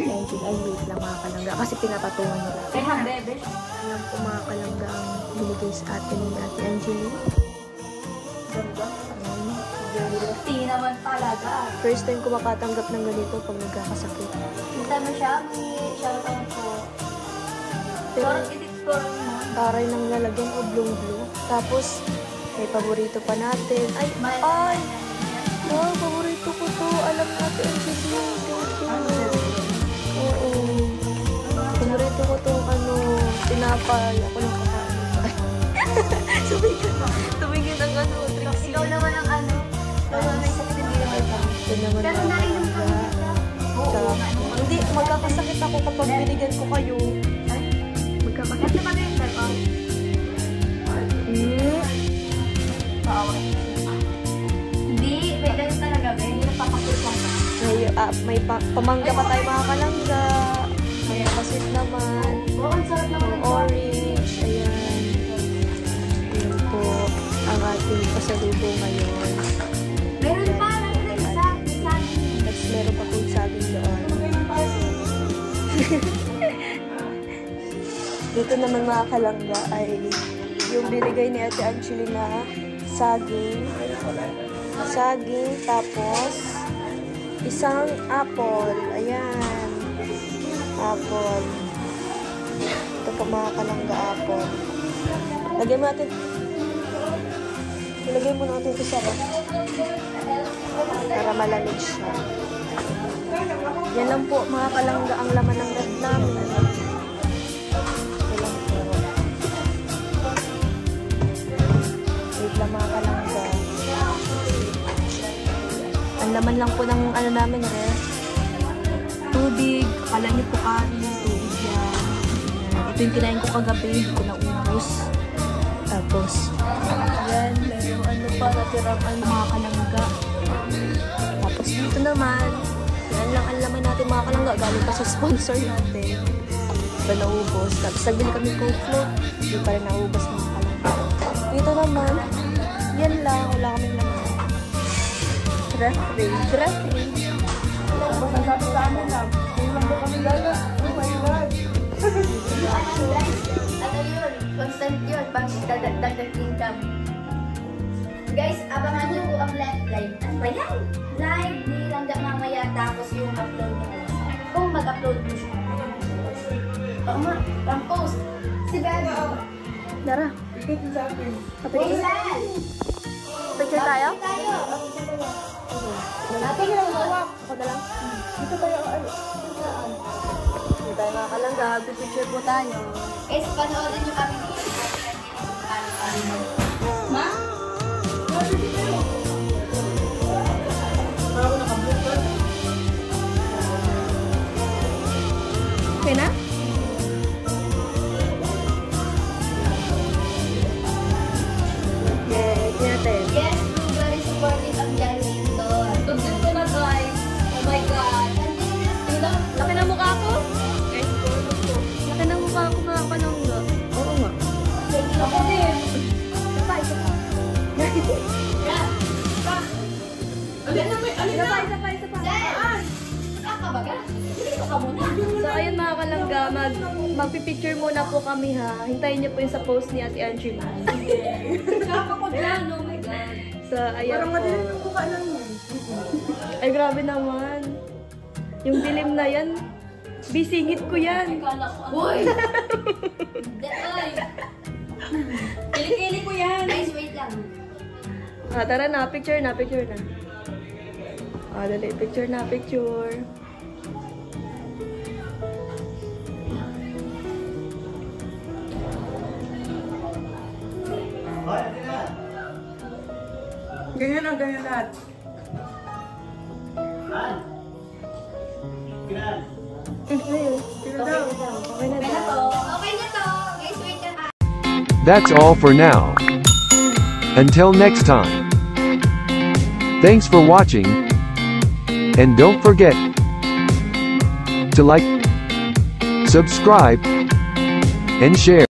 Ate Angel. Ay, wait lang mga kalangga. Kasi pinapatungan nila. Kaya bebe. Alam po mga kalangga ang binigay sa atin ni Ate Angel. Ganda. Hindi naman talaga. First time ko makatanggap ng ganito pag nagkakasakit. Kita mo siya, may shoutout po. Pero, Sorry, i-explore mo. taray ng lalagyan o blue-blue. Tapos, may paborito pa natin. Ay! Ay! Wow, paborito ko to. Alam natin ang video. Oo. Paborito ko to, tinapay. Ako lang kakain. Tumingin ang Trixie. Ikaw naman ang ikaw naman may sakit, hindi naman ka. Ito naman Pero nainom ka mo. Sarap. Hindi, magkakasakit ako kapag binigyan ko kayo. Magkakasakit. Ito pa rin, ko. Hindi, may ganun talaga. Hindi napapakit lang ka. May pamangga pa tayo mga kalangga. May pasit naman. Oo, ang sarap naman. Orange. Ayan. Ayan po ang ating pasalubong ngayon. Meron pa, isa. Tapos meron pa pong saging doon. Dito naman mga kalangga ay yung binigay ni Ate Angelina saging, tapos isang apple. Ayan. Apple. Ito po mga kalangga apple. Lagyan mo natin. Ilagay mo natin ito sa ref. Para malamig siya. Yan lang po mga kalangga ang laman ng ref namin. Wait lang mga kalangga. Ang laman lang po ng namin ref. Tubig. Akala niyo po kanin. Tubig yan. Ito yung kinain ko kagabi. Hindi ko naubos. Tapos, yan. Meron pa natirang mga kalangga. Tapos dito naman, yan lang ang laman natin mga kalangga. Galing pa sa sponsor natin. Ito naubos. Tapos nagbili kami Coke float. Hindi pa rin naubos mga kalangga. Dito naman, yan lang. Wala kaming laman. Refree. Masasabi sa amin lang. Hindi lang ba kami gala? Oh my God! Ano yun? Constant yun. Pag dagdag income. Guys, abangan nyo po ang live. Ano ba yan? Live ni hanggang mamaya tapos yung upload nyo. Kung mag-upload mo siya. Oo nga, ang post. Si Bebe. Dara. Ito sa akin. Rachel! Picture tayo? Ito na lang hawak. Ako na lang. Dito tayo. Hindi tayo mga kalangga. Picture po tayo. Guys, panoorin nyo kami. Ma? Dito tayo. Parang nakabukan. Okay na? Okay, natin. Yes, very supportive ang Janine doon. Tugtog ko na guys. Oh my God. Tingnan, Laki ng mukha ko? Laki ng mukha ko mga kalangga. Oo nga. ako din. Isa pa. Alin na may, alin na. Isa pa. Jen! Kakabaga? Dito ka muna. So, ayun mga kalangga, magpipicture muna po kami ha. Hintayin niyo po yung sa post ni Ate Angelina. Kaka ko dyan. Oh my God. So, ayun Parang po. madilim ang mukha lang yan. Ay, grabe naman. Yung dilim na yan, bisingit ko yan. Uy! Ay! Kilikili ko yan. Guys, wait lang. Tara na, picture na. Dali, picture na. Ganyan ang ganyan lahat. Okay na daw. Okay na to. Guys, wait lang. That's all for now. Until next time. Thanks for watching. And don't forget to like, subscribe, and share.